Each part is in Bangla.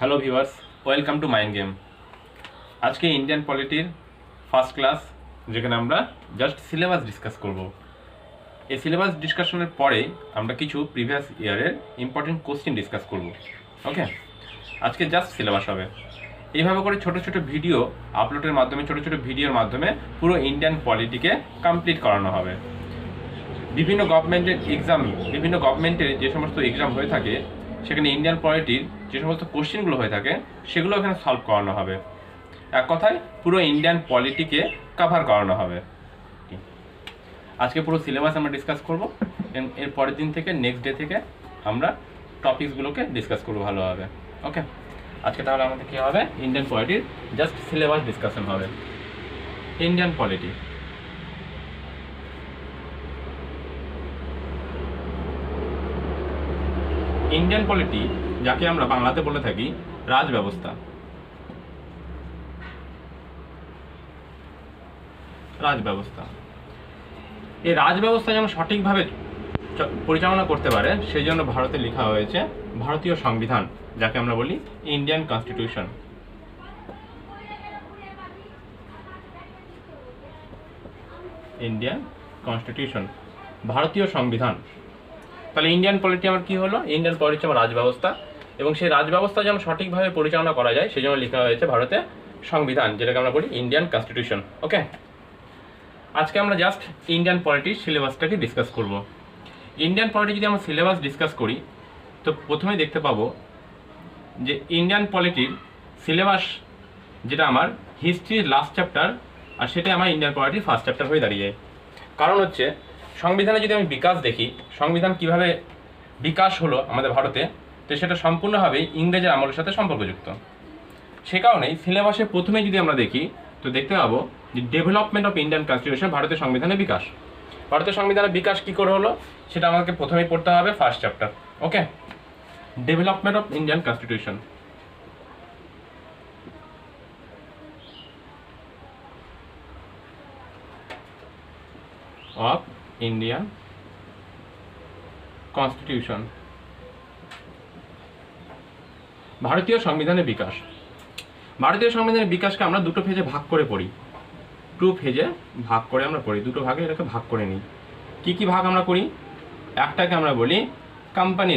Hello viewers, welcome to mind game. আজকে ইন্ডিয়ান পলিটির ফার্স্ট ক্লাস, যেখানে আমরা জাস্ট সিলেবাস ডিসকাস করব। এই সিলেবাস ডিসকাশনের পরে আমরা কিছু প্রিভিয়াস ইয়ারের ইম্পর্টেন্ট কোশ্চেন ডিসকাস করব। ওকে, আজকে জাস্ট সিলেবাস হবে। এইভাবে করে ছোট ছোট ভিডিও আপলোডের মাধ্যমে, ছোট ছোট ভিডিওর মাধ্যমে পুরো ইন্ডিয়ান পলিটিকে কমপ্লিট করানো হবে। বিভিন্ন গভর্নমেন্টের যে সমস্ত এক্সাম হয়ে থাকে, সেখানে ইন্ডিয়ান পলিটির যে সমস্ত কোশ্চেনগুলো হয়ে থাকে সেগুলো এখানে সলভ করানো হবে। এক কথায় পুরো ইন্ডিয়ান পলিটিকে কভার করানো হবে। আজকে পুরো সিলেবাস আমরা ডিসকাস করব। এর পরের দিন থেকে, নেক্সট ডে থেকে আমরা টপিকসগুলোকে ডিসকাস করবো ভালোভাবে। ওকে, আজকে তাহলে আমাদের কী হবে, ইন্ডিয়ান পলিটির জাস্ট সিলেবাস ডিসকাশন হবে। ইন্ডিয়ান পলিটি, ইন্ডিয়ান পলিটি যাকে আমরা বাংলাতে বলে থাকি রাজব্যবস্থা। এই রাজব্যবস্থা যেন সঠিকভাবে পরিচালনা করতে পারে সেই জন্য ভারতে লেখা হয়েছে ভারতীয় সংবিধান, যাকে আমরা বলি ইন্ডিয়ান কনস্টিটিউশন। ইন্ডিয়ান কনস্টিটিউশন, ভারতীয় সংবিধান। তাহলে ইন্ডিয়ান পলিটি আমার কি হলো? ইন্ডিয়ান পলিটি আমার রাজব্যবস্থা, এবং সেই রাজব্যবস্থা যেন সঠিকভাবে পরিচালনা করা যায় সেই জন্য লেখা হয়েছে ভারতে সংবিধান, যেটাকে আমরা বলি ইন্ডিয়ান কনস্টিটিউশন। ওকে, আজকে আমরা জাস্ট ইন্ডিয়ান পলিটির সিলেবাসটাকে ডিসকাস করব। ইন্ডিয়ান পলিটি যদি আমরা সিলেবাস ডিসকাস করি তো প্রথমেই দেখতে পাবো যে ইন্ডিয়ান পলিটির সিলেবাস যেটা আমার হিস্ট্রির লাস্ট চ্যাপ্টার, আর সেটা আমার ইন্ডিয়ান পলিটির ফার্স্ট চ্যাপ্টার হয়ে দাঁড়িয়ে। কারণ হচ্ছে সংবিধানে যদি আমি বিকাশ দেখি, সংবিধান কিভাবে বিকাশ হলো আমাদের ভারতে, তো সেটা সম্পূর্ণভাবে ইংরেজের আমলের সাথে সম্পর্কযুক্ত। সে কারণেই সিলেবাসে প্রথমে যদি আমরা দেখি তো দেখতে পাবো যে ডেভেলপমেন্ট অফ ইন্ডিয়ান কনস্টিটিউশন, ভারতের সংবিধানের বিকাশ। ভারতের সংবিধানের বিকাশ কী করে হলো সেটা আমাকে প্রথমেই পড়তে হবে first chapter. Okay, development of Indian constitution. Of Indian constitution, ভারতীয় সংবিধানের বিকাশ। ভারতীয় সংবিধানের বিকাশকে আমরা দুটো ফেজে ভাগ করে পড়ি, আমরা পড়ি, দুটো ভাগে এটাকে ভাগ করে নিই। কি কি ভাগ আমরা করি? একটাকে আমরা বলি কোম্পানি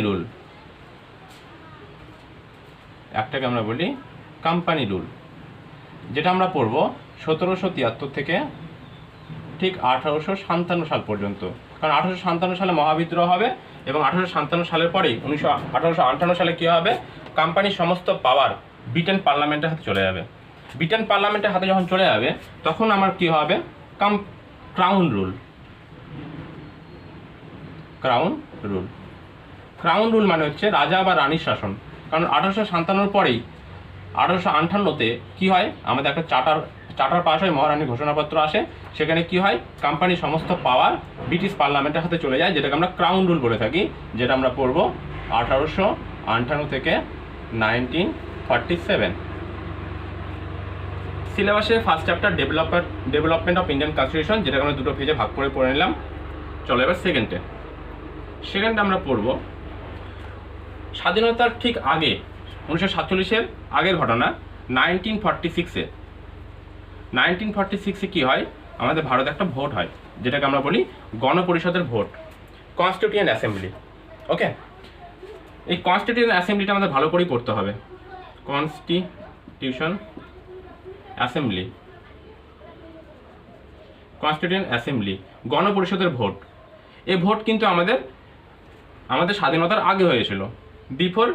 রুল, যেটা আমরা পড়বো 1773 থেকে ঠিক 1857 সাল পর্যন্ত। কারণ 1857 সালে মহাবিদ্রোহ হবে, এবং 1857 সালের পরেই 1858 সালে কী হবে, কোম্পানির সমস্ত পাওয়ার ব্রিটেন পার্লামেন্টের হাতে চলে যাবে। ব্রিটেন পার্লামেন্টের হাতে যখন চলে যাবে তখন আমার কী হবে, ক্রাউন রুল মানে হচ্ছে রাজা বা রানীর শাসন। কারণ 1857 পরেই 1858-তে কী হয়, আমাদের একটা চার্টার পাস হয়, মহারানীর ঘোষণাপত্র আসে, সেখানে কি হয়, কোম্পানির সমস্ত পাওয়ার ব্রিটিশ পার্লামেন্টের হাতে চলে যায়, যেটাকে আমরা ক্রাউন রুল বলে থাকি, যেটা আমরা পড়ব 1858 থেকে 1947। সিলেবাসে first chapter development of Indian constitution, যেটাকে আমরা দুটো পেজে ভাগ করে পড়ে নিলাম। চলো এবার সেকেন্ডে আমরা পড়ব স্বাধীনতার ঠিক আগে, 1947-এর আগের ঘটনা। 1946-এ কী হয়, আমাদের ভারতে একটা ভোট হয়, যেটাকে আমরা বলি গণপরিষদের ভোট, কনস্টিটিউয়েন্ট অ্যাসেম্বলি। ওকে, এই কনস্টিটিউয়েন্ট অ্যাসেম্বলিটা আমাদের ভালো করেই পড়তে হবে। কনস্টিটিউয়েন্ট অ্যাসেম্বলি, গণপরিষদের ভোট। এই ভোট কিন্তু আমাদের স্বাধীনতার আগে হয়েছিল, বিফোর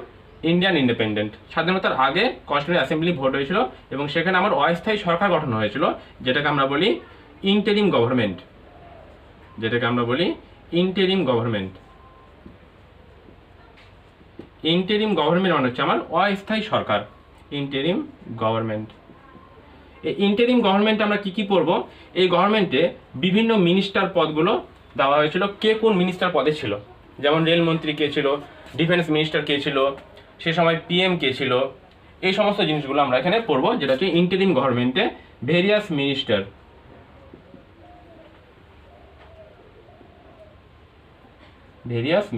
ইন্ডিয়ান ইন্ডিপেন্ডেন্ট। স্বাধীনতার আগে কনস্টিটিউয়েন্ট অ্যাসেম্বলি ভোট হয়েছিল, এবং সেখানে আমার অস্থায়ী সরকার গঠন হয়েছিল, যেটাকে আমরা বলি ইন্টারিম গভর্নমেন্ট। ইন্টারিম গভর্নমেন্ট মানে হচ্ছে আমার অস্থায়ী সরকার, ইন্টারিম গভর্নমেন্ট। এই ইন্টারিম গভর্নমেন্টে আমরা কী কী পড়বো? এই গভর্নমেন্টে বিভিন্ন মিনিস্টার পদগুলো দেওয়া হয়েছিল। কে কোন মিনিস্টার পদে ছিল, যেমন রেলমন্ত্রী কে ছিল, ডিফেন্স মিনিস্টার কে ছিল, সে সময় পিএম কে ছিল, এই সমস্ত জিনিসগুলো আমরা এখানে পড়বো, যেটা হচ্ছে ইন্টারিম গভর্নমেন্টে ভেরিয়াস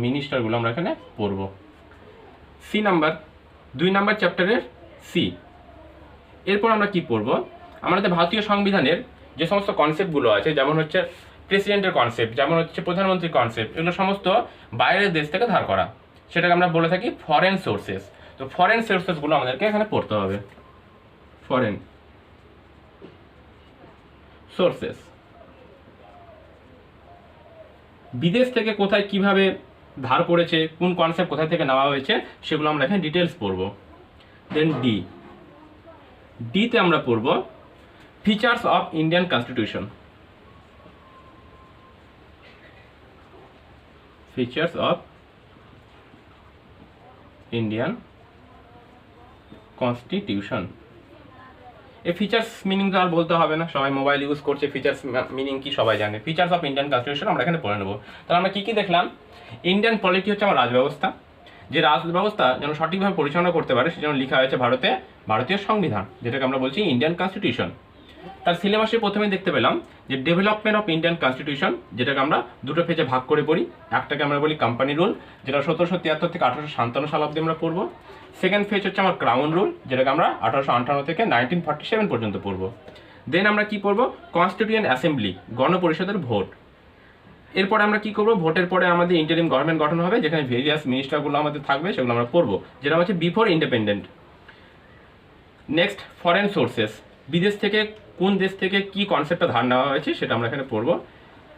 মিনিস্টারগুলো আমরা এখানে পড়বো। সি নাম্বার, 2 নাম্বার চ্যাপ্টারের সি। এরপর আমরা কি পড়ব, আমাদের ভারতীয় সংবিধানের যে সমস্ত কনসেপ্টগুলো আছে, যেমন হচ্ছে প্রেসিডেন্টের কনসেপ্ট, যেমন হচ্ছে প্রধানমন্ত্রীর কনসেপ্ট, এগুলো সমস্ত বাইরের দেশ থেকে ধার করা, সেটাকে আমরা বলে থাকি ফরেন সোর্সেস। তো ফরেন সোর্সেসগুলো আমাদেরকে এখানে পড়তে হবে। ফরেন সোর্সেস, বিদেশ থেকে কোথায় কিভাবে ধার করেছে, কোন কনসেপ্ট কোথায় থেকে নেওয়া হয়েছে, সেগুলো আমরা এখানে ডিটেলস পড়ব। দেন ডিতে আমরা পড়ব features of Indian constitution. Features of Indian constitution. এই ফিচার্স মিনিং তো আর বলতে হবে না, সবাই মোবাইল ইউজ করছে, ফিচার্স মিনিং কি সবাই জানে। ফিচার্স অফ ইন্ডিয়ান কনস্টিটিউশন আমরা এখানে পড়ে নেব। তাহলে আমরা কি কি দেখলাম, ইন্ডিয়ান পলিটি হচ্ছে আমার রাজব্যবস্থা, যে রাজব্যবস্থা যেন সঠিকভাবে পরিচালনা করতে পারে সেজন্য লেখা হয়েছে ভারতীয় সংবিধান, যেটাকে আমরা বলছি ইন্ডিয়ান কনস্টিটিউশন। তার সিলেবাসে প্রথমে দেখতে পেলাম যে ডেভেলপমেন্ট অফ ইন্ডিয়ান কনস্টিটিউশন, যেটাকে আমরা দুটো ফেজে ভাগ করে পড়ি। একটাকে আমরা বলি কোম্পানি রুল, যেটা 1773 থেকে 1857 সাল অব্দি আমরা পড়বো। সেকেন্ড ফেজ হচ্ছে আমার ক্রাউন রুল, যেটাকে আমরা 1858 থেকে 1947 পর্যন্ত পড়বো। দেন আমরা কি পড়বো, কনস্টিটিউয়েন্ট অ্যাসেম্বলি, গণপরিষদের ভোট। এরপরে আমরা কি করবো, ভোটের পরে আমাদের ইন্টারিম গভর্নমেন্ট গঠন হবে, যেখানে ভেরিয়াস মিনিস্টারগুলো আমাদের থাকবে, সেগুলো আমরা পড়বো, যেটা হচ্ছে before independent. Next foreign sources, বিদেশ থেকে কোন দেশ থেকে কি কনসেপ্টটা ধার নেওয়া হয়েছে সেটা আমরা এখানে পড়বো।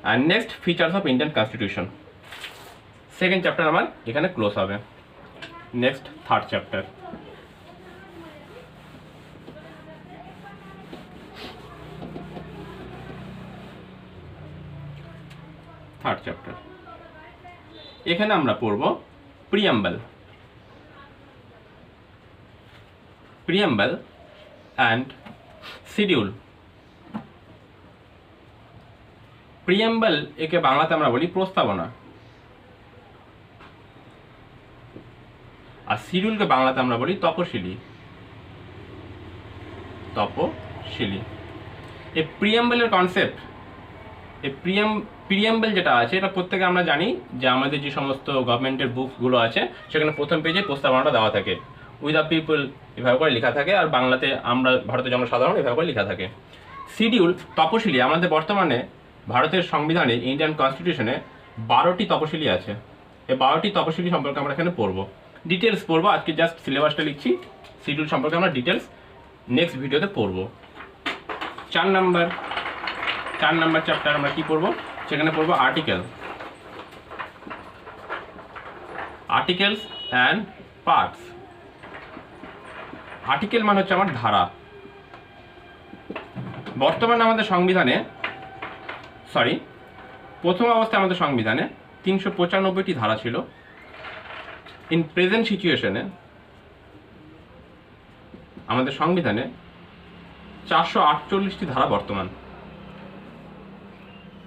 আর next features of Indian constitution. Second chapter আমার এখানে ক্লোজ হবে। Next third chapter. Third chapter এখানে আমরা পড়ব প্রিয়াম্বল অ্যান্ড শিডিউল। প্রিয়াম্বল একে বাংলাতে আমরা বলি প্রস্তাবনা, আর শিডিউলকে বাংলাতে আমরা বলি তপশিলি। এই প্রিয়াম্বলের কনসেপ্ট, এই প্রিয়াম্বল যেটা আছে এটা প্রত্যেকে আমরা জানি যে আমাদের যে সমস্ত গভর্নমেন্টের বুকগুলো আছে সেখানে প্রথম পেজে প্রস্তাবনাটা দেওয়া থাকে, উইথ দ্য পিপল এভাবে করে লেখা থাকে, আর বাংলাতে আমরা ভারতের জনসাধারণ এভাবে করে লেখা থাকে। শিডিউল তপশিলি, আমাদের বর্তমানে ভারতের সংবিধানে ইন্ডিয়ান কনস্টিটিউশনে 12টি তপশিলি আছে। এই 12টি তপশিলি সম্পর্কে আমরা এখানে পড়বো, ডিটেলস পড়বো। আজকে জাস্ট সিলেবাসটা লিখছি, শিডিউল সম্পর্কে আমরা ডিটেলস নেক্সট ভিডিওতে পড়বো। 4 নাম্বার চ্যাপ্টার আমরা কি পড়বো, সেখানে পড়বো আর্টিকেলস অ্যান্ড পার্টস। আর্টিকেল মানে হচ্ছে আমার ধারা। বর্তমানে আমাদের সংবিধানে, প্রথম অবস্থায় আমাদের সংবিধানে 395টি ধারা ছিল। ইন প্রেজেন্ট সিচুয়েশনে আমাদের সংবিধানে 448টি ধারা বর্তমান।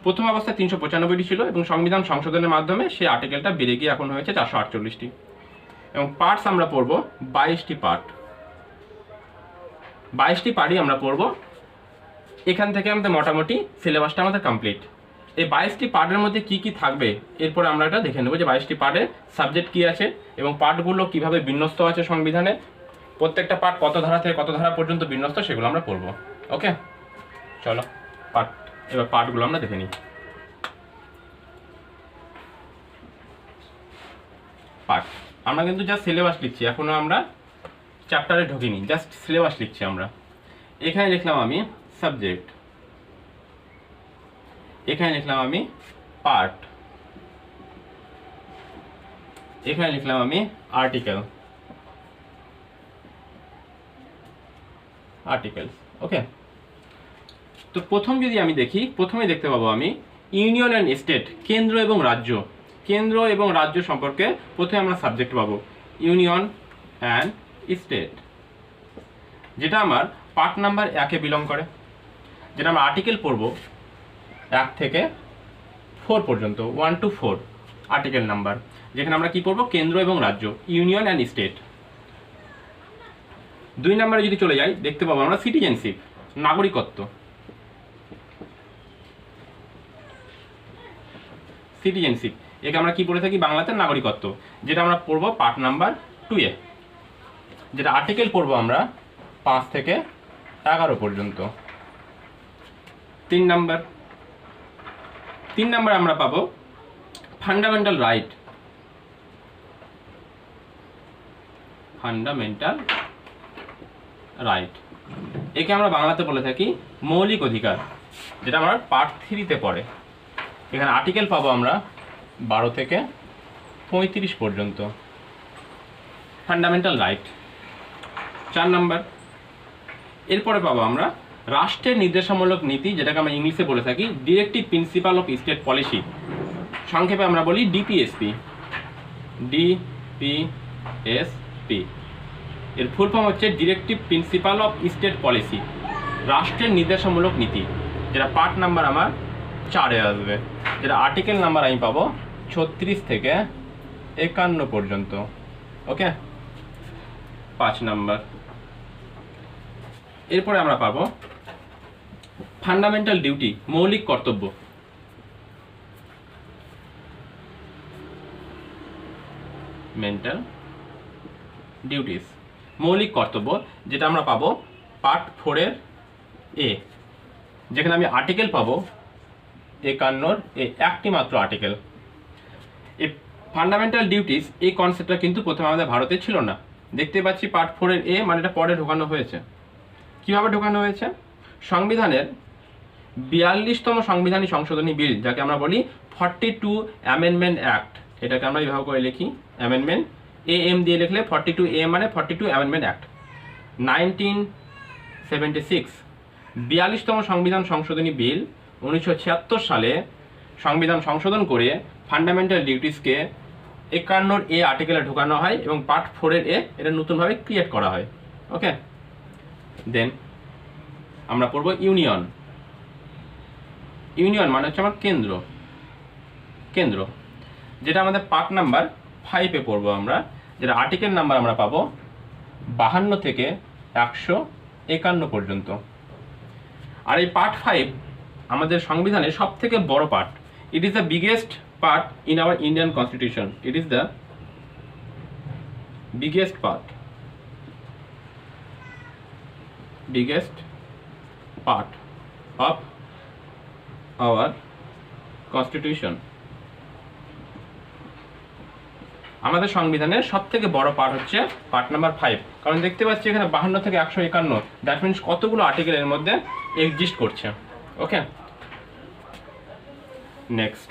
প্রথম অবস্থায় 395টি ছিল এবং সংবিধান সংশোধনের মাধ্যমে সেই আর্টিকেলটা বেড়ে গিয়ে এখন হয়েছে 448টি। এবং পার্টস আমরা পড়ব 22টি পার্ট। 22টি পার্টই আমরা পড়ব। এখান থেকে আমাদের মোটামুটি সিলেবাসটা আমাদের কমপ্লিট। এই 22টি পার্টের মধ্যে কি কি থাকবে এরপরে আমরা এটা দেখে নেব যে 22টি পার্টে সাবজেক্ট কি আছে এবং পার্টগুলো কিভাবে বিন্যস্ত আছে সংবিধানে, প্রত্যেকটা পার্ট কত ধারা থেকে কত ধারা পর্যন্ত বিন্যস্ত সেগুলো আমরা পড়ব। ওকে, চলো এবার পার্টগুলো আমরা দেখে নিই। পার্ট আমরা কিন্তু জাস্ট সিলেবাস লিখছি, এখনো আমরা চ্যাপ্টারে ঢুকিনি, জাস্ট সিলেবাস লিখছি আমরা। এখানে লিখলাম আমি সাবজেক্ট, এখানে লিখলাম আমি পার্ট, এখানে লিখলাম আমি আর্টিকেলস। ওকে, তো প্রথম যদি আমি দেখি, প্রথমে দেখতে পাবো আমি ইউনিয়ন অ্যান্ড স্টেট, কেন্দ্র এবং রাজ্য সম্পর্কে প্রথমে আমরা সাবজেক্ট পাবো ইউনিয়ন অ্যান্ড স্টেট, যেটা আমার পার্ট নাম্বার 1-এ বিলং করে, যেটা আমরা আর্টিকেল পড়বো 1 থেকে 4 পর্যন্ত, 1 to 4 আর্টিকেল নাম্বার, যেখানে আমরা কি পড়বো, কেন্দ্র এবং রাজ্য, ইউনিয়ন অ্যান্ড স্টেট। 2 নম্বরে যদি চলে যাই দেখতে পাবো আমরা সিটিজেনশিপ, নাগরিকত্ব। একে আমরা কি পড়ে থাকি বাংলাতে নাগরিকত্ব, যেটা আমরা পড়বো পার্ট নাম্বার 2-এ। যেটা আর্টিকেল পড়বো আমরা 5 থেকে 11 পর্যন্ত। 3 নাম্বার আমরা পাবো ফান্ডামেন্টাল রাইট। ফান্ডামেন্টাল রাইট একে আমরা বাংলাতে বলে থাকি মৌলিক অধিকার, যেটা আমার পার্ট 3-তে পড়ে। এখানে আর্টিকেল পাবো আমরা 12 থেকে 35 পর্যন্ত। Fundamental right. 4 নাম্বার, এরপরে পাবো আমরা রাষ্ট্রের নির্দেশামূলক নীতি, যেটাকে আমরা ইংলিশে বলে থাকি directive principal of state policy, সংক্ষেপে আমরা বলি ডিপিএসপি। ডিপিএসপি এর ফুল ফর্ম হচ্ছে directive principal of state policy, রাষ্ট্রের নির্দেশামূলক নীতি, যেটা পার্ট নাম্বার আমার 4-এ আসবে, যেটা আর্টিকেল নাম্বার আমি পাবো 36 থেকে 51 পর্যন্ত। ওকে। 5 নাম্বার, এরপরে আমরা পাবো ফান্ডামেন্টাল ডিউটি, মৌলিক কর্তব্য। মেন্টাল ডিউটিস, মৌলিক কর্তব্য, যেটা আমরা পাবো পার্ট 4-এর এ, যেখানে আমি আর্টিকেল পাবো 51 একটি মাত্র আর্টিকেল। এই ফান্ডামেন্টাল ডিউটিস এই কনসেপ্টটা কিন্তু প্রথমে আমাদের ভারতে ছিল না। দেখতে পাচ্ছি পার্ট 4-এর এ, মানে এটা পরে ঢোকানো হয়েছে। কিভাবে ঢোকানো হয়েছে? সংবিধানের 42তম সাংবিধানিক সংশোধনী বিল, যাকে আমরা বলি 42 অ্যামেন্ডমেন্ট অ্যাক্ট, এটাকে আমরা এইভাবে করে লিখি অ্যামেন্ডমেন্ট, AM দিয়ে লিখলে 42 AM মানে 42 অ্যামেন্ডমেন্ট অ্যাক্ট 1976। 42তম সংবিধান সংশোধনী বিল 1976 সালে সংবিধান সংশোধন করে ফান্ডামেন্টাল ডিউটিসকে 51 এ আর্টিকেলে ঢোকানো হয় এবং পার্ট 4-এর এ এটা নতুনভাবে ক্রিয়েট করা হয়। ওকে। দেন আমরা পড়বো ইউনিয়ন। ইউনিয়ন মানে হচ্ছে আমার কেন্দ্র, কেন্দ্র, যেটা আমাদের পার্ট নাম্বার 5-এ পড়বো আমরা, যেটা আর্টিকেল নাম্বার আমরা পাবো 52 থেকে 151 পর্যন্ত। আর এই পার্ট 5 আমাদের সংবিধানের সব থেকে বড় part. It is the biggest part in our Indian constitution. It is the biggest part, biggest part of our constitution। আমাদের সংবিধানের সবথেকে বড় পার্ট হচ্ছে পার্ট নাম্বার 5, কারণ দেখতে পাচ্ছি এখানে 52 থেকে 151, দ্যাট মিনস কতগুলো আর্টিকেল এর মধ্যে এক্সিস্ট করছে। ওকে। নেক্সট,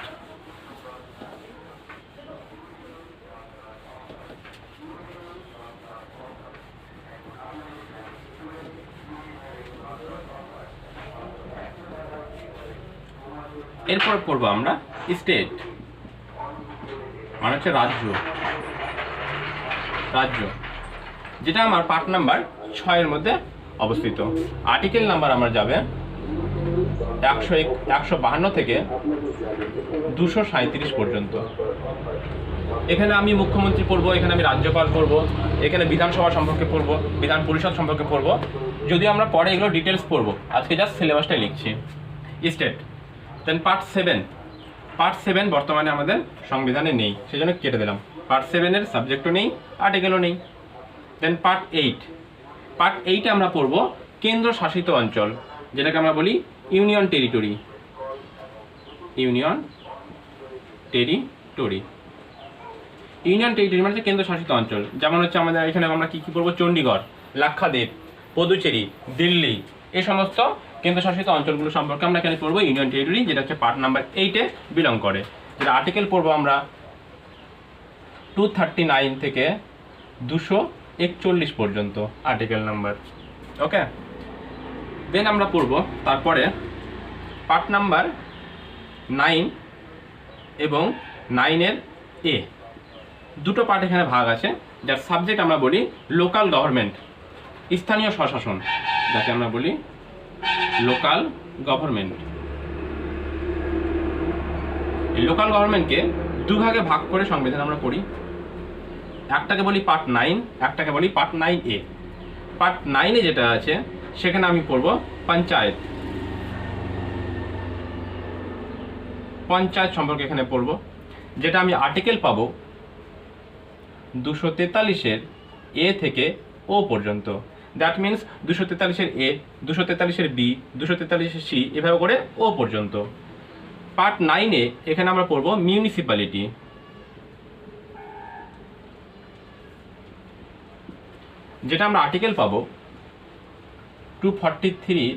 এরপর পড়বো আমরা স্টেট, মানে হচ্ছে রাজ্য। রাজ্য, যেটা আমার পার্ট নাম্বার 6-এর মধ্যে অবস্থিত। আর্টিকেল নাম্বার আমার যাবে 152 থেকে 237 পর্যন্ত। এখানে আমি মুখ্যমন্ত্রী পড়বো, এখানে আমি রাজ্যপাল পড়বো, এখানে বিধানসভা সম্পর্কে পড়বো, বিধান পরিষদ সম্পর্কে পড়বো। যদিও আমরা পরে এগুলো ডিটেলস পড়বো, আজকে জাস্ট সিলেবাসটা লিখছি। স্টেট। দেন পার্ট 7। পার্ট 7 বর্তমানে আমাদের সংবিধানে নেই, সেজন্য কেটে দিলাম। পার্ট 7-এর সাবজেক্টও নেই, আর্টিকেলও নেই। দেন পার্ট 8। পার্ট 8-এ আমরা পড়বো কেন্দ্র শাসিত অঞ্চল, যেটাকে আমরা বলি union territory. Union territory, union territory মানে হচ্ছে কেন্দ্র শাসিত অঞ্চল। যেমন হচ্ছে আমাদের এখানে আমরা কি কি পড়বো? চণ্ডীগড়, লাক্ষাদ্বীপ, পুদুচেরি, দিল্লি, এই সমস্ত কেন্দ্রশাসিত অঞ্চলগুলো সম্পর্কে আমরা এখানে পড়বো ইউনিয়ন টেরিটরি, যেটা হচ্ছে পার্ট নাম্বার 8-এ বিলং করে। যেটা আর্টিকেল পড়বো আমরা 239 থেকে 241 পর্যন্ত আর্টিকেল নাম্বার। ওকে। দেন আমরা পড়বো তারপরে পার্ট নাম্বার 9 এবং 9-এর এ, দুটো পার্ট এখানে ভাগ আছে, যার সাবজেক্ট আমরা বলি লোকাল গভর্নমেন্ট, স্থানীয় স্বশাসন, যাকে আমরা বলি লোকাল গভর্নমেন্ট। এই লোকাল গভর্নমেন্টকে দুভাগে ভাগ করে সংবিধান আমরা পড়ি। একটাকে বলি পার্ট 9, একটাকে বলি পার্ট 9A। পার্ট 9-এ যেটা আছে সেখানে আমি পড়বো পঞ্চায়েত। পঞ্চায়েত সম্পর্কে এখানে পড়বো, যেটা আমি আর্টিকেল পাবো 243-এর এ থেকে ও পর্যন্ত। দ্যাট মিনস 243-এর এ, 243-এর বি, 243-এর সি, এভাবে করে ও পর্যন্ত। পার্ট 9-এ এখানে আমরা পড়ব মিউনিসিপ্যালিটি। যেটা আমরা আর্টিকেল পাবো 243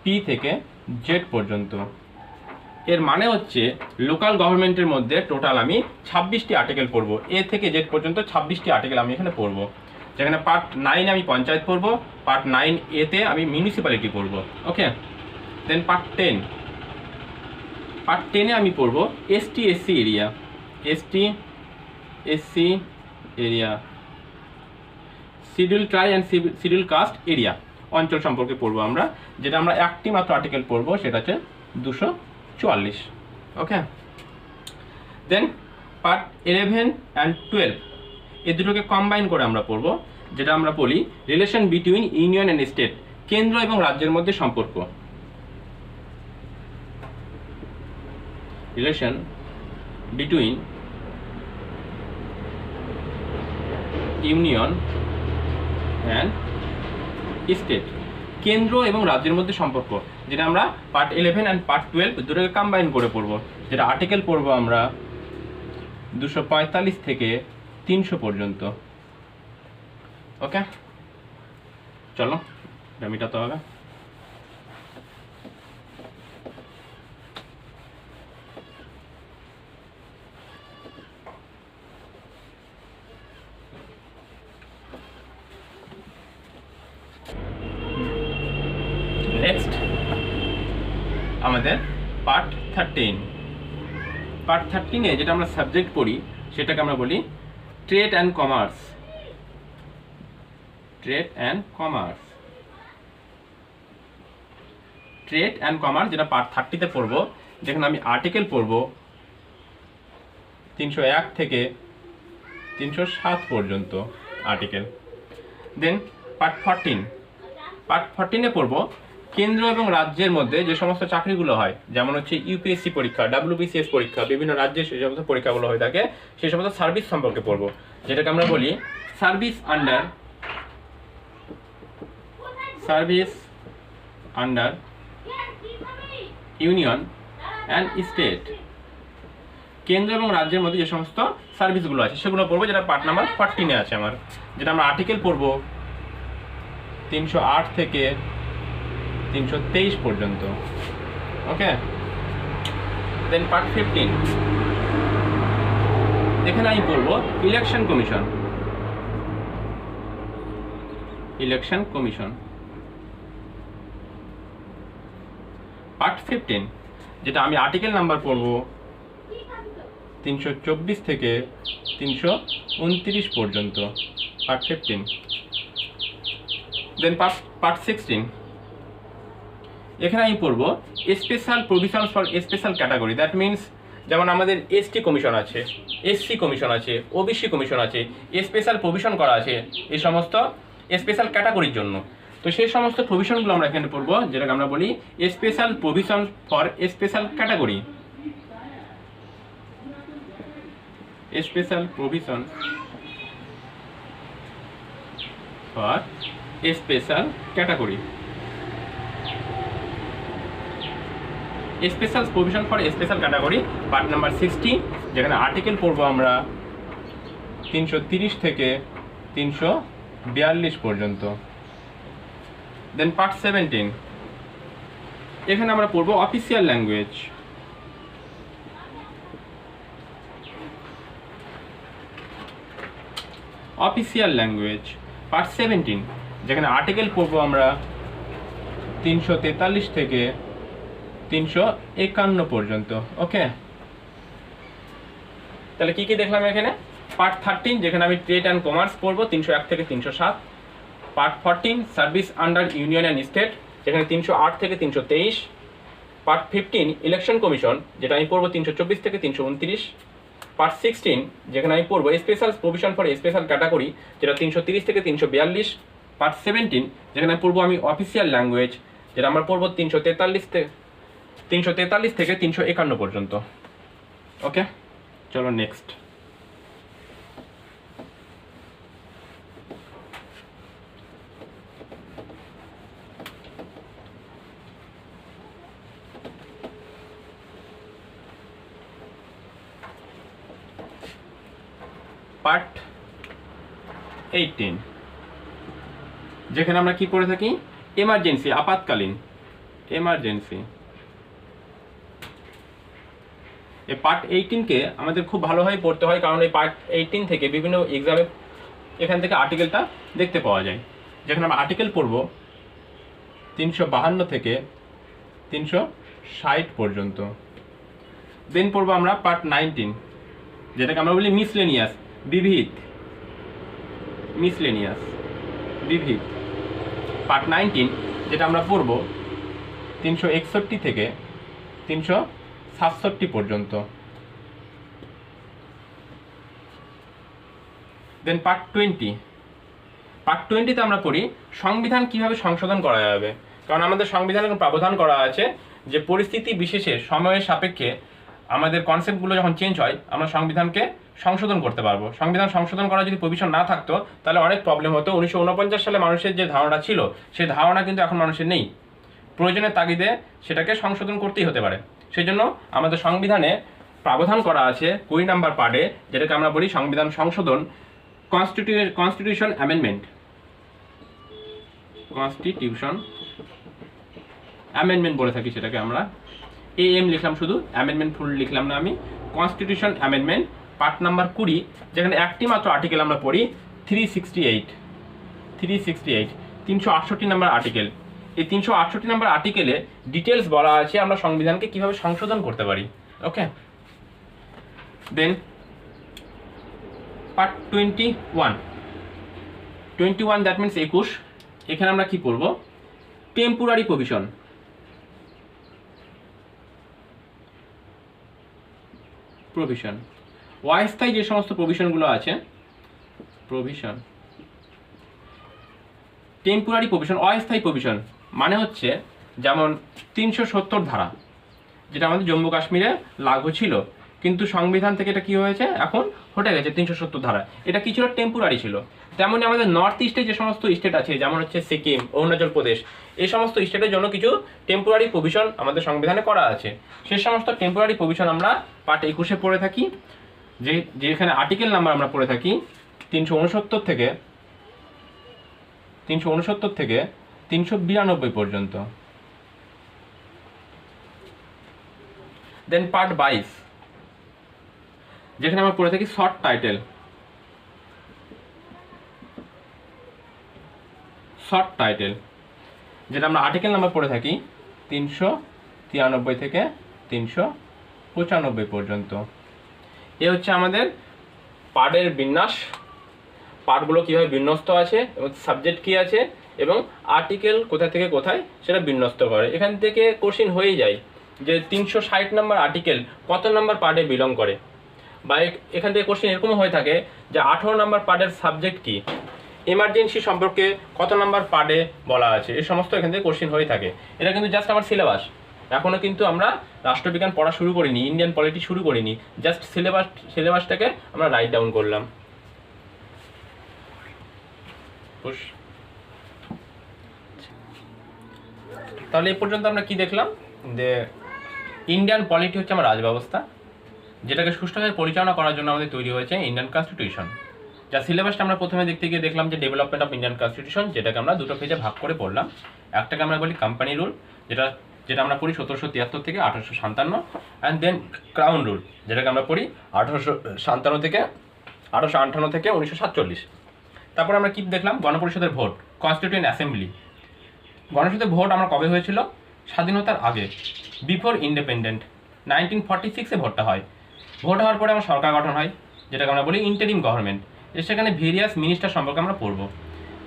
পি থেকে জেড পর্যন্ত। এর মানে হচ্ছে লোকাল গভর্নমেন্টের মধ্যে টোটাল আমি 26টি আর্টিকেল পড়ব, এ থেকে জেড পর্যন্ত 26টি আর্টিকেল আমি এখানে পড়ব। যেখানে পার্ট 9 আমি পঞ্চায়েত পড়ব, পার্ট 9 এতে আমি মিউনিসিপ্যালিটি পড়ব। ওকে, দেন পার্ট 10 আমি পড়ব ST SC area, ST SC area, schedule tribe and schedule caste area, অঞ্চল সম্পর্কে পড়বো আমরা। যেটা আমরা একটি মাত্র আর্টিকেল পড়বো, সেটা হচ্ছে 244। ওকে, দেন পার্ট 11 অ্যান্ড 12 এই দুটোকে কম্বাইন করে আমরা পড়বো। যেটা আমরা বলি relation between union and state, কেন্দ্র এবং রাজ্যের মধ্যে সম্পর্ক। Relation between union and state, কেন্দ্র এবং রাজ্যের মধ্যে সম্পর্ক, যেটা আমরা পার্ট 11 অ্যান্ড পার্ট 12 দুটোকে কম্বাইন করে পড়বো। যেটা আর্টিকেল পড়বো আমরা 245 থেকে 300 পর্যন্ত। ওকে, চলো এটা মেটাতে হবে। নেক্সট আমাদের পার্ট 13। পার্ট 13-এ যেটা আমরা সাবজেক্ট পড়ি সেটাকে আমরা বলি trade and commerce. Trade and commerce, trade and commerce যেটা পার্ট 30-তে পড়বো। যেখানে আমি আর্টিকেল পড়বো 301 থেকে 307 পর্যন্ত আর্টিকেল। দেন পার্ট 14-এ পড়বো কেন্দ্র এবং রাজ্যের মধ্যে যে সমস্ত চাকরিগুলো হয়, যেমন হচ্ছে ইউপিএসসি পরীক্ষা, ডাব্লিউবিসিএস পরীক্ষা, বিভিন্ন রাজ্যের যে সমস্ত পরীক্ষাগুলো হয়ে থাকে সেই সমস্ত সার্ভিস সম্পর্কে পড়বো। যেটাকে আমরা বলি service under union and state, কেন্দ্র এবং রাজ্যের মধ্যে যে সমস্ত সার্ভিসগুলো আছে সেগুলো পড়বো, যেটা পার্ট নাম্বার 14-এ আছে আমার। যেটা আমরা আর্টিকেল পড়বো 308 থেকে 323 পর্যন্ত। ওকে, দেন পার্ট 15 এখানে আমি পড়বো ইলেকশন কমিশন। পার্ট 15 যেটা আমি আর্টিকেল নাম্বার পড়বো 324 থেকে 329 পর্যন্ত, পার্ট 15। দেন পার্ট 16 এখানে আমি পড়বো special provisions for special category. That means যেমন আমাদের এসটি কমিশন আছে, এসসি কমিশন আছে, ওবিসি কমিশন আছে, স্পেশাল প্রভিশন করা আছে এই সমস্ত স্পেশাল ক্যাটাগরির জন্য। তো সেই সমস্ত প্রভিশনগুলো আমরা এখানে পড়বো, যেটাকে আমরা বলি special provision for special category. Special provision for special category, special provision for special category, part number 60। যেখানে আর্টিকেল পড়বো আমরা 330 থেকে 342 পর্যন্ত। দেন পার্ট 17 এখানে আমরা পড়বো official language. Official language part 17, যেখানে আর্টিকেল পড়বো আমরা 343 থেকে 351 পর্যন্ত। ওকে, তাহলে কি কি দেখলাম এখানে? পার্ট 13 যেখানে আমি ট্রেড অ্যান্ড কমার্স পড়বো 301 থেকে 307। Part 14 service under union and state, যেখানে 308 থেকে 323। পার্ট 15 ইলেকশন কমিশন, যেটা আমি পড়বো 324 থেকে 329। পার্ট 16 যেখানে আমি পড়বো special provision for special category, যেটা 330 থেকে 342। পার্ট 17 যেখানে পড়বো আমি অফিসিয়াল ল্যাঙ্গুয়েজ, যেটা আমরা পড়বো 343 থেকে 351 পর্যন্ত। ওকে, চলো নেক্সট। পার্ট 18, যেখানে আমরা কি করে থাকি, এমার্জেন্সি, আপাতকালীন, এমার্জেন্সি। এই পার্ট 18কে আমাদের খুব ভালোভাবে পড়তে হয়, কারণ এই পার্ট 18 থেকে বিভিন্ন এক্সামে এখান থেকে আর্টিকেলটা দেখতে পাওয়া যায়। যেখানে আমরা আর্টিকেল পড়ব 352 থেকে 360 পর্যন্ত। দেন পড়বো আমরা পার্ট 19, যেটাকে আমরা বলি মিসলেনিয়াস, বিবিধ, মিসলেনিয়াস, বিবিধ। পার্ট 19 যেটা আমরা পড়ব 361 থেকে 367 পর্যন্ত। দেন পার্ট 20, পার্ট 20তে আমরা পড়ি সংবিধান কিভাবে সংশোধন করা যাবে। কারণ আমাদের সংবিধানে প্রাবধান করা আছে যে পরিস্থিতি বিশেষে সময়ের সাপেক্ষে আমাদের কনসেপ্টগুলো যখন চেঞ্জ হয় আমরা সংবিধানকে সংশোধন করতে পারবো। সংবিধান সংশোধন করা যদি প্রভিশন না থাকতো তাহলে অনেক প্রবলেম হতো। 1949 সালে মানুষের যে ধারণা ছিল সেই ধারণা কিন্তু এখন মানুষের নেই। প্রয়োজনের তাগিদে সেটাকে সংশোধন করতেই হতে পারে। সেই জন্য আমাদের সংবিধানে প্রাবধান করা আছে 20 নম্বর পার্টে, যেটাকে আমরা বলি সংবিধান সংশোধন, কনস্টিটিউশন অ্যামেন্ডমেন্ট, কনস্টিটিউশন অ্যামেন্ডমেন্ট বলে থাকি সেটাকে আমরা। AM লিখলাম শুধু, অ্যামেন্ডমেন্ট ফুল লিখলাম না আমি। কনস্টিটিউশন অ্যামেন্ডমেন্ট পার্ট নাম্বার 20, যেখানে একটি মাত্র আর্টিকেল আমরা পড়ি 368, 368 নম্বর আর্টিকেল। এই 368 নম্বর আর্টিকেলে ডিটেলস বলা আছে আমরা সংবিধানকে কিভাবে সংশোধন করতে পারি। ওকে, দেন পার্ট 21, দ্যাট মিনস 21। এখানে আমরা কি পড়ব, টেম্পোরারি প্রভিশন, প্রভিশন, অস্থায়ী যে সমস্ত প্রভিশনগুলো আছে, প্রভিশন, টেম্পোরারি প্রভিশন, অস্থায়ী প্রভিশন মানে হচ্ছে যেমন 370 ধারা, যেটা আমাদের জম্মু কাশ্মীরে লাগু ছিল, কিন্তু সংবিধান থেকে এটা কি হয়েছে, এখন হটে গেছে 370 ধারা। এটা কি ছিল, টেম্পোরারি ছিল। তেমনই আমাদের নর্থ ইস্টে যে সমস্ত স্টেট আছে, যেমন হচ্ছে সিকিম, অরুণাচল প্রদেশ, এই সমস্ত স্টেটের জন্য কিছু টেম্পোরারি প্রভিশন আমাদের সংবিধানে করা আছে। সে সমস্ত টেম্পোরারি প্রভিশন আমরা পার্ট 21 পড়ে থাকি, যেখানে আর্টিকেল নাম্বার আমরা পড়ে থাকি 369 থেকে 392 পর্যন্ত। দেন পার্ট 22, যেখানে আমরা পড়ে থাকি শর্ট টাইটেল, শর্ট টাইটেল, যেটা আমরা আর্টিকেল নাম্বার পড়ে থাকি 393 থেকে 395 পর্যন্ত। এ হচ্ছে আমাদের পার্টের বিন্যাস, পার্টগুলো কীভাবে বিন্যস্ত আছে এবং সাবজেক্ট কী আছে এবং আর্টিকেল কোথা থেকে কোথায় সেটা বিন্যস্ত করে। এখান থেকে কোশ্চিন হয়েই যায় যে 360 নম্বর আর্টিকেল কত নম্বর পার্টে বিলং করে, বা এখান থেকে কোশ্চিন এরকম হয়ে থাকে যে 18 নম্বর পার্টের সাবজেক্ট কী, এমার্জেন্সি সম্পর্কে কত নম্বর পার্টে বলা আছে, এই সমস্ত এখান থেকে কোশ্চিন হয়ে থাকে। এটা কিন্তু জাস্ট আমার সিলেবাস, এখনও কিন্তু আমরা রাষ্ট্রবিজ্ঞান পড়া শুরু করিনি, ইন্ডিয়ান পলিটি শুরু করিনি, জাস্ট সিলেবাসটাকে আমরা রাইট ডাউন করলাম। তাহলে এই পর্যন্ত আমরা কি দেখলাম, যে ইন্ডিয়ান পলিটি হচ্ছে আমার রাজব্যবস্থা, যেটাকে সুষ্ঠুভাবে পরিচালনা করার জন্য আমাদের তৈরি হয়েছে ইন্ডিয়ান কনস্টিটিউশন। যা সিলেবাসটা আমরা প্রথমে দেখতে গিয়ে দেখলাম যে ডেভেলপমেন্ট অফ ইন্ডিয়ান কনস্টিটিউশন, যেটাকে আমরা দুটো পেজে ভাগ করে পড়লাম। একটাকে আমরা বলি কোম্পানি রুল, যেটা আমরা পড়ি 1773 থেকে 1857, অ্যান্ড দেন ক্রাউন রুল, যেটাকে আমরা পড়ি 1857 থেকে 1947। তারপর আমরা কি দেখলাম, গণপরিষদের ভোট, কনস্টিটিউয়েন্ট অ্যাসেম্বলি। গণপরিষদের ভোট আমরা কবে হয়েছিল, স্বাধীনতার আগে, বিফোর ইন্ডিপেন্ডেন্ট, 1946-এ ভোটটা হয়। ভোট হওয়ার পরে আমার সরকার গঠন হয়, যেটাকে আমরা বলি ইন্টারিম গভর্নমেন্ট। সেখানে ভেরিয়াস মিনিস্টার সম্পর্কে আমরা পড়ব।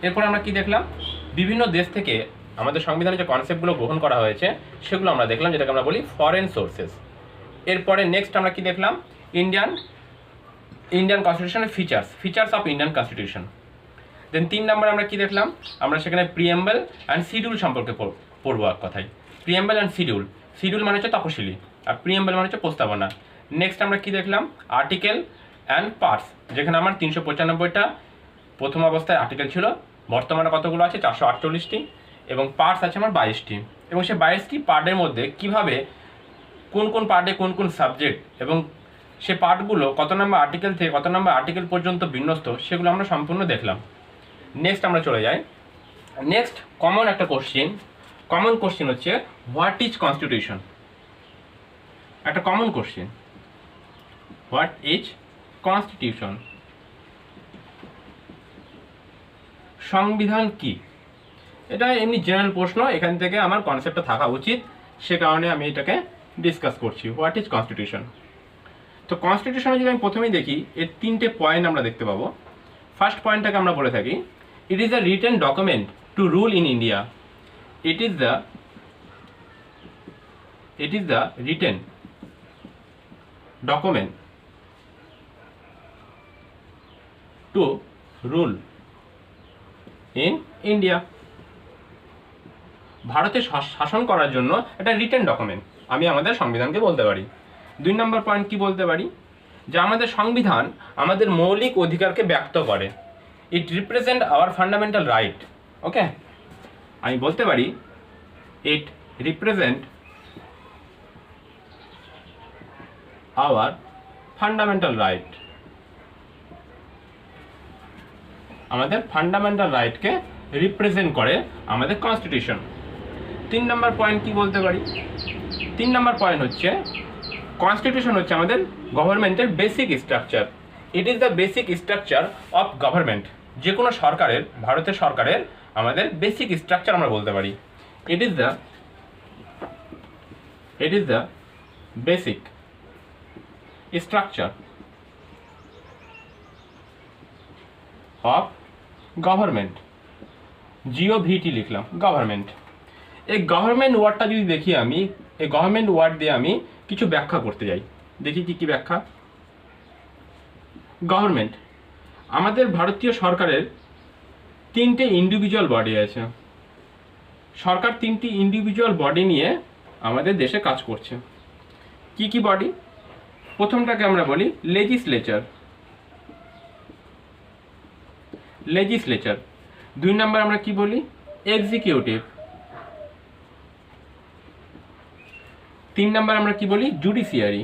এরপরে আমরা কি দেখলাম, বিভিন্ন দেশ থেকে আমাদের সংবিধানে যে কনসেপ্টগুলো গ্রহণ করা হয়েছে সেগুলো আমরা দেখলাম, যেটাকে আমরা বলি ফরেন সোর্সেস। এরপরে নেক্সট আমরা কি দেখলাম, ইন্ডিয়ান কনস্টিটিউশনের features of Indian constitution. Then 3 নম্বরে আমরা কি দেখলাম, আমরা সেখানে প্রিএম্বল অ্যান্ড শিডিউল সম্পর্কে পড়বো এক কথায়। প্রিএম্বল অ্যান্ড শিডিউল মানে হচ্ছে তপশিলি, আর প্রিএম্বল মানে হচ্ছে প্রস্তাবনা। নেক্সট আমরা কি দেখলাম, আর্টিকেল অ্যান্ড পার্টস, যেখানে আমার 395টা প্রথম অবস্থায় আর্টিকেল ছিল, বর্তমানে কতগুলো আছে, 448টি, এবং পার্টস আছে আমার 22টি। এবং সেই 22টি পার্টের মধ্যে কিভাবে কোন কোন পার্টে কোন কোন সাবজেক্ট এবং সে পার্টগুলো কত নম্বর আর্টিকেল থেকে কত নম্বর আর্টিকেল পর্যন্ত বিন্যস্ত সেগুলো আমরা সম্পূর্ণ দেখলাম। নেক্সট আমরা চলে যাই। নেক্সট কমন একটা কোশ্চেন হচ্ছে হোয়াট ইজ কনস্টিটিউশন। একটা common question, what is constitution, সংবিধান কি? এটা এমনি জেনারেল প্রশ্ন, এখান থেকে আমার কনসেপ্টটা থাকা উচিত, সে কারণে আমি এটাকে ডিসকাস করছি। What is constitution? তো কনস্টিটিউশনে যদি আমি প্রথমেই দেখি, এর 3টে পয়েন্ট আমরা দেখতে পাবো। ফার্স্ট পয়েন্টটাকে আমরা বলে থাকি, it is the written document to rule in India. It is the written document to rule in India. ভারতে শাসন করার জন্য একটা রিটেন ডকুমেন্ট আমি আমাদের সংবিধানকে বলতে পারি। 2 নম্বর পয়েন্ট কি বলতে পারি, যে আমাদের সংবিধান আমাদের মৌলিক অধিকারকে ব্যক্ত করে। ইট রিপ্রেজেন্ট আওয়ার ফান্ডামেন্টাল রাইট। ওকে, আমি বলতে পারি ইট রিপ্রেজেন্ট আওয়ার ফান্ডামেন্টাল রাইট। আমাদের ফান্ডামেন্টাল রাইটকে রিপ্রেজেন্ট করে আমাদের কনস্টিটিউশন। 3 নম্বর পয়েন্ট কি বলতে পারি, 3 নম্বর পয়েন্ট হচ্ছে কনস্টিটিউশন হচ্ছে আমাদের গভর্নমেন্টের basic structure. It is the basic structure of government. যে কোনো সরকারের, ভারতের সরকারের আমাদের বেসিক স্ট্রাকচার আমরা বলতে পারি। It is the basic structure of government. GOVT লিখলাম, গভর্নমেন্ট। এই গভর্নমেন্ট ওয়ার্ডটা যদি দেখি আমি, এই গভর্নমেন্ট ওয়ার্ড দিয়ে আমি কিছু ব্যাখ্যা করতে যাই। দেখি কি কি ব্যাখ্যা। গভর্নমেন্ট, আমাদের ভারতীয় সরকারের 3টে ইন্ডিভিজুয়াল বডি আছে। সরকার 3টি ইন্ডিভিজুয়াল বডি নিয়ে আমাদের দেশে কাজ করছে। কি কি বডি? প্রথমটাকে আমরা বলি লেজিসলেচার। 2 নম্বর আমরা কি বলি? এক্সিকিউটিভ। 3 নম্বর আমরা কি বলি? জুডিশিয়ারি।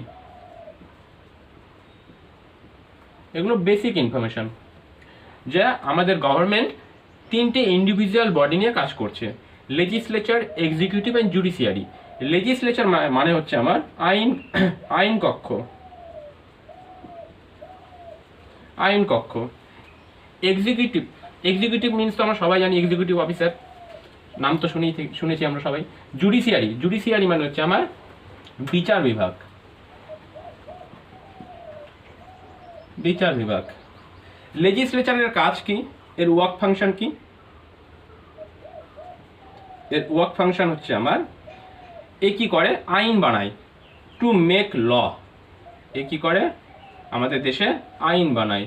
এগুলো বেসিক ইনফরমেশন, যা আমাদের গভর্নমেন্ট 3টে ইন্ডিভিজুয়াল বডি নিয়ে কাজ করছে, legislature, executive and judiciary. Legislature মানে হচ্ছে আমার আইন কক্ষ। এক্সিকিউটিভ মিনস তো আমরা সবাই জানি এক্সিকিউটিভ অফিসার, নাম তো শুনেছি আমরা সবাই। জুডিশিয়ারি মানে হচ্ছে আমার বিচার বিভাগ। লেজিসলেচারের কাজ কি? এর ওয়ার্ক ফাংশন কি? এর ওয়ার্ক ফাংশন হচ্ছে আমার, এ কি করে? আইন বানায়, টু মেক ল। এ কি করে? আমাদের দেশে আইন বানায়।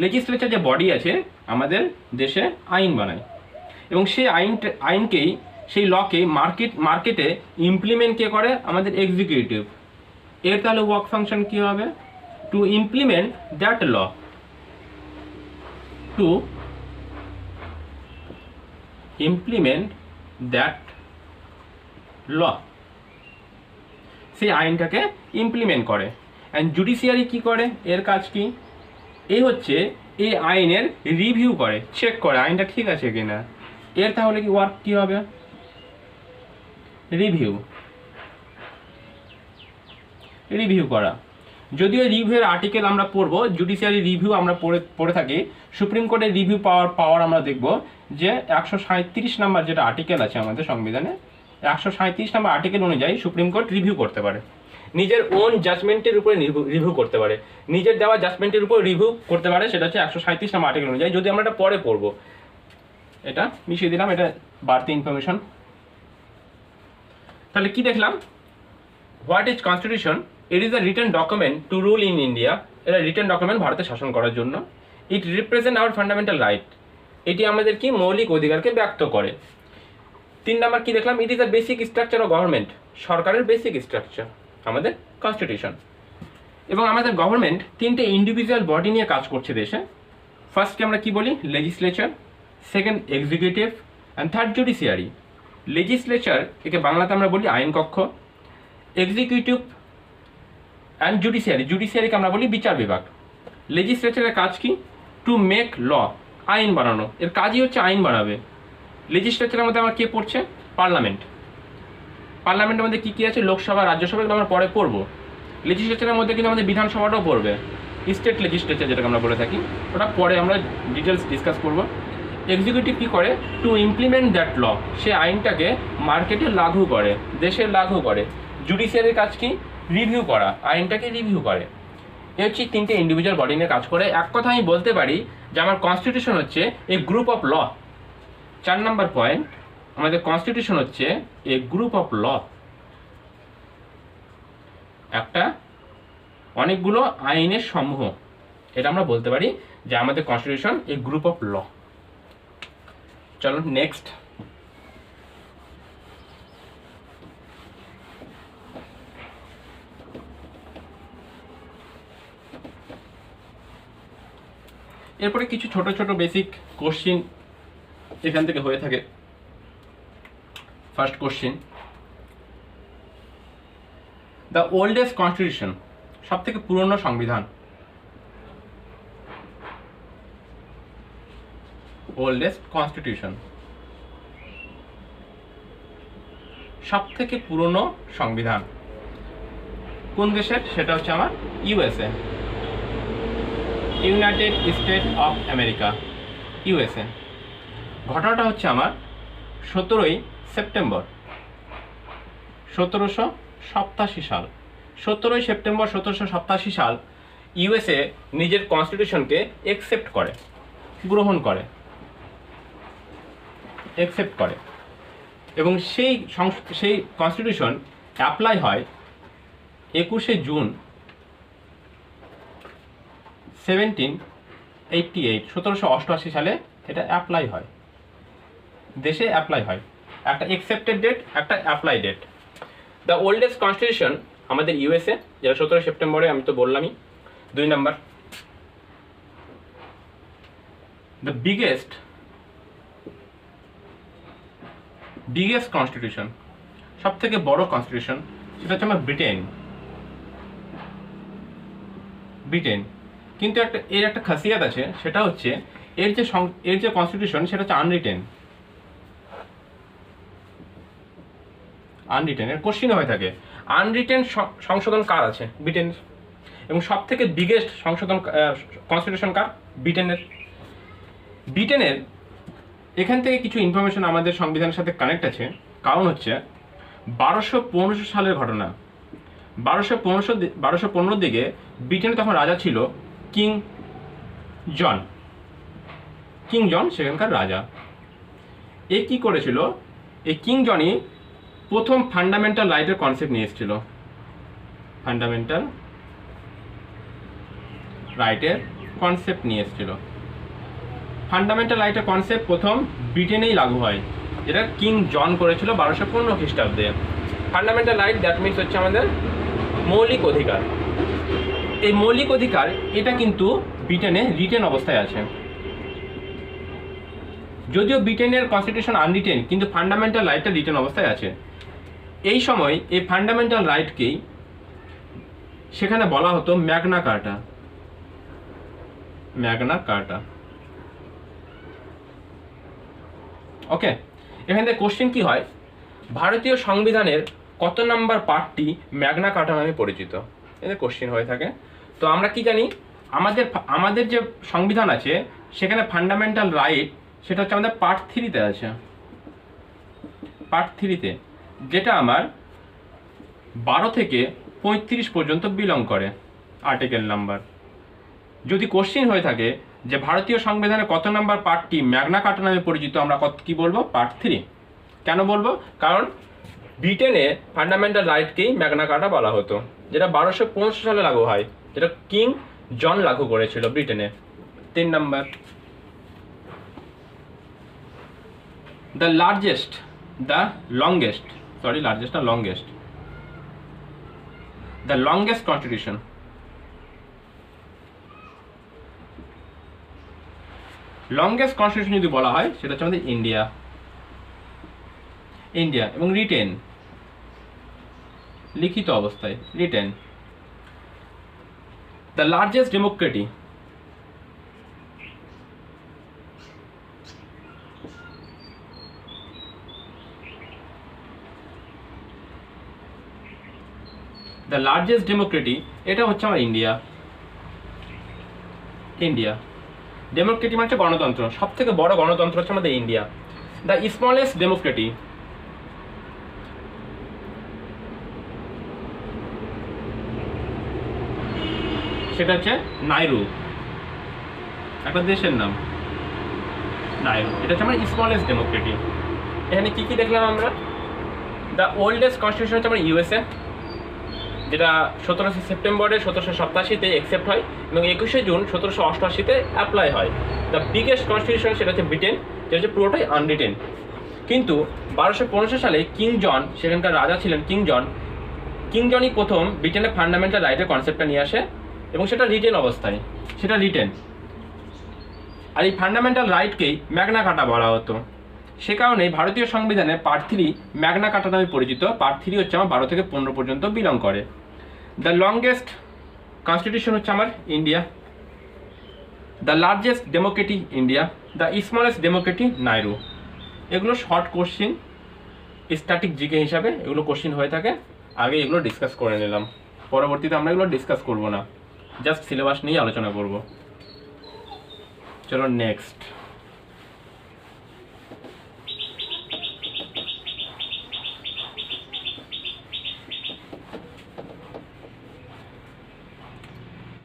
লেজিসলেচার যে বডি আছে আমাদের দেশে আইন বানায়, এবং সেই আইনকেই, সেই লকে মার্কেটে ইমপ্লিমেন্ট কে করে? আমাদের এক্সিকিউটিভ। এর তাহলে ওয়ার্ক ফাংশন কি হবে? To implement that law. To implement that law, সেই আইনটাকে ইমপ্লিমেন্ট করে। অ্যান্ড জুডিশিয়ারি কি করে? এর কাজ কি? এই হচ্ছে এই আইনের রিভিউ করে, চেক করে আইনটা ঠিক আছে কিনা। এর তাহলে কি ওয়ার্ক কি হবে? রিভিউ করা। যদিও রিভিউয়ের আর্টিকেল আমরা পড়বো, জুডিশিয়ারি রিভিউ আমরা পড়ে থাকি, সুপ্রিম কোর্টের রিভিউ পাওয়ার আমরা দেখব যে 137 নম্বর যেটা আর্টিকেল আছে আমাদের সংবিধানে, 137 নম্বর আর্টিকেল অনুযায়ী সুপ্রিম কোর্ট রিভিউ করতে পারে, নিজের ওন জাজমেন্টের উপরে রিভিউ করতে পারে, নিজের দেওয়া জাজমেন্টের উপর রিভিউ করতে পারে। সেটা হচ্ছে 137 নম্বর আর্টিকেল অনুযায়ী। যদি আমরা এটা পরে পড়বো, এটা মিশিয়ে দিলাম, এটা বাড়তি ইনফরমেশন। তাহলে কি দেখলাম? What is constitution? It is a written document to rule in India. এটা রিটেন ডকুমেন্ট ভারতে শাসন করার জন্য। ইট রিপ্রেজেন্ট আওয়ার ফান্ডামেন্টাল রাইট। এটি আমাদের কি? মৌলিক অধিকারকে ব্যক্ত করে। 3 নম্বর কি দেখলাম? It is a basic structure of government. সরকারের বেসিক স্ট্রাকচার আমাদের কনস্টিটিউশন। এবং আমাদের গভর্নমেন্ট 3টে ইন্ডিভিজুয়াল বডি নিয়ে কাজ করছে দেশে। ফার্স্টকে আমরা কি বলি? Legislature, second executive, and third judiciary. Legislature, একে বাংলাতে আমরা বলি আইন কক্ষ। অ্যান্ড জুডিশিয়ারি, জুডিশিয়ারিকে আমরা বলি বিচার বিভাগ। লেজিসলেচারের কাজ কি? টু মেক ল, আইন বানানো, এর কাজই হচ্ছে আইন বানাবে। লেজিসলেচারের মধ্যে আমার কে পড়ছে? পার্লামেন্ট। পার্লামেন্টের মধ্যে কী কী আছে? লোকসভা, রাজ্যসভা, এগুলো আমরা পরে পড়বো। লেজিসলেচারের মধ্যে কিন্তু আমাদের বিধানসভাটাও পড়বে, স্টেট লেজিসলেচার যেটাকে আমরা বলে থাকি, ওটা পরে আমরা ডিটেলস ডিসকাস করবো। এক্সিকিউটিভ কী করে? টু ইমপ্লিমেন্ট দ্যাট ল, সে আইনটাকে মার্কেটে লাগু করে, দেশে লাগু করে। জুডিশিয়ারির কাজ কি? রিভিউ করা, আইনটাকে রিভিউ করে। এ হচ্ছে তিনটে ইন্ডিভিজুয়াল বডি নিয়ে কাজ করে। এক কথা আমি বলতে পারি যে আমার কনস্টিটিউশন হচ্ছে এ গ্রুপ অফ ল। 4 নম্বর পয়েন্ট, আমাদের কনস্টিটিউশন হচ্ছে এ গ্রুপ অফ ল, একটা অনেকগুলো আইনের সমূহ। এটা আমরা বলতে পারি যে আমাদের constitution a group of law. চলো নেক্সট। এরপরে কিছু ছোট ছোট বেসিক কোশ্চিন এখান থেকে হয়ে থাকে। First question, the oldest constitution, সব থেকে পুরনো সংবিধান। ওল্ডেস্ট কনস্টিটিউশন, সব থেকে পুরনো সংবিধান কোন দেশের? সেটা হচ্ছে আমার USA, United state of America, USA. ঘটনাটা হচ্ছে আমার 17ই সেপ্টেম্বর 1787 সাল। 17ই সেপ্টেম্বর 1787 সাল ইউএসএ নিজের কনস্টিটিউশনকে অ্যাকসেপ্ট করে, গ্রহণ করে, অ্যাকসেপ্ট করে, এবং সেই কনস্টিটিউশন অ্যাপ্লাই হয় 21শে জুন 1788 সালে। এটা অ্যাপ্লাই হয়, দেশে অ্যাপ্লাই হয়। একটা অ্যাকসেপ্টেড ডেট, একটা apply date. The oldest constitution আমাদের ইউএসএ, যেটা 17 সেপ্টেম্বরে আমি তো বললামই। 2 নম্বর, দ্য বিগেস্ট কনস্টিটিউশন, সব থেকে বড় কনস্টিটিউশন, সেটা হচ্ছে আমার ব্রিটেন। কিন্তু এর একটা খাসিয়াত আছে, সেটা হচ্ছে এর যে কনস্টিটিউশন সেটা হচ্ছে আনরিটেন। এর কোশ্চিন হয়ে থাকে আনরিটেন সংশোধন কার আছে? ব্রিটেন। এবং সব থেকে বিগেস্ট কনস্টিটিউশন কার? ব্রিটেনের। এখান থেকে কিছু ইনফরমেশন আমাদের সংবিধানের সাথে কানেক্ট আছে। কারণ হচ্ছে 1215 সালের ঘটনা। 1215 দিকে ব্রিটেনে তখন রাজা ছিল কিং জন, সেখানকার রাজা। এ কি করেছিল? এই কিং জনই প্রথম ফান্ডামেন্টাল রাইটের কনসেপ্ট নিয়ে এসেছিল। ফান্ডামেন্টাল রাইটের কনসেপ্ট প্রথম ব্রিটেনেই লাগু হয়। যেটা কিং জন করেছিল 1215 খ্রিস্টাব্দে। ফান্ডামেন্টাল রাইট, দ্যাট মিনস হচ্ছে আমাদের মৌলিক অধিকার। এই মৌলিক অধিকার এটা কিন্তু ব্রিটেনে রিটেন অবস্থায় আছে। যদিও ব্রিটেনের কনস্টিটিউশন আনরিটেন, কিন্তু ফান্ডামেন্টাল রাইটটা রিটেন অবস্থায় আছে। এই সময় এই ফান্ডামেন্টাল রাইটকেই সেখানে বলা হতো ম্যাগনা কার্টা। ওকে, এখান থেকে কোশ্চেন কি হয়? ভারতীয় সংবিধানের কত নাম্বার পার্টটি ম্যাগনা কার্টা নামে পরিচিত? এদের কোশ্চেন হয়ে থাকে। তো আমরা কি জানি, আমাদের যে সংবিধান আছে সেখানে ফান্ডামেন্টাল রাইট সেটা হচ্ছে আমাদের পার্ট 3-তে আছে। পার্ট 3-তে, যেটা আমার 12 থেকে 35 পর্যন্ত বিলং করে আর্টিকেল নাম্বার। যদি কোশ্চেন হয়ে থাকে যে ভারতীয় সংবিধানের কত নাম্বার পার্টটি ম্যাগনা কার্টা নামে পরিচিত, আমরা কি বলবো? পার্ট 3। কেন বলবো? কারণ ব্রিটেনে ফান্ডামেন্টাল রাইটকেই ম্যাগনা কার্টা বলা হতো, যেটা 1215 সালে লাগু হয়, যেটা কিং জন লাগু করেছিল ব্রিটেনে। 3 নম্বর, the longest constitution. Longest constitution যদি বলা হয় সেটা হচ্ছে আমাদের ইন্ডিয়া এবং রিটেন, লিখিত অবস্থায় written. The largest democracy, the largest democracy, এটা হচ্ছে আমার ইন্ডিয়া। ইন্ডিয়া ডেমোক্রেসি মানে হচ্ছে গণতন্ত্র, সব থেকে বড় গণতন্ত্র হচ্ছে আমাদের ইন্ডিয়া। দ্য স্মলেস্ট ডেমোক্রেসি, সেটা হচ্ছে নাইরু, একটা দেশের নাম নাইরু। এটা হচ্ছে আমার স্মলেস্ট ডেমোক্রেসি। এখানে কি কি দেখলাম আমরা? দ্য ওল্ডেস্ট কনস্টিটিউশন হচ্ছে আমার ইউএসএ, যেটা 17শে সেপ্টেম্বরে 1787-তে অ্যাকসেপ্ট হয় এবং 21শে জুন 1788-তে অ্যাপ্লাই হয়। দ্য বিগেস্ট কনস্টিটিউশন সেটা হচ্ছে ব্রিটেন, যেটা হচ্ছে পুরোটাই আনরিটেন। কিন্তু 1215 সালে কিং জন, সেখানকার রাজা ছিলেন কিং জনই প্রথম ব্রিটেনের ফান্ডামেন্টাল রাইটের কনসেপ্টটা নিয়ে আসে এবং সেটা রিটেন অবস্থায়, সেটা রিটেন। আর এই ফান্ডামেন্টাল রাইটকেই ম্যাগনা কার্টা বলা হতো। সে কারণে ভারতীয় সংবিধানে পার্ট 3 ম্যাগনা কার্টা নামে পরিচিত। পার্ট 3 হচ্ছে আমার 12 থেকে 15 পর্যন্ত বিলং করে। দ্য লংগেস্ট কনস্টিটিউশন হচ্ছে আমার India. The largest democracy India. The smallest democracy Nauru. এগুলো শর্ট কোশ্চিন, স্ট্যাটিক জিকে হিসাবে এগুলো কোশ্চিন হয়ে থাকে। আগে এগুলো ডিসকাস করে নিলাম, পরবর্তীতে আমরা এগুলো ডিসকাস করব না, জাস্ট সিলেবাস নিয়ে আলোচনা করব। চলো নেক্সট।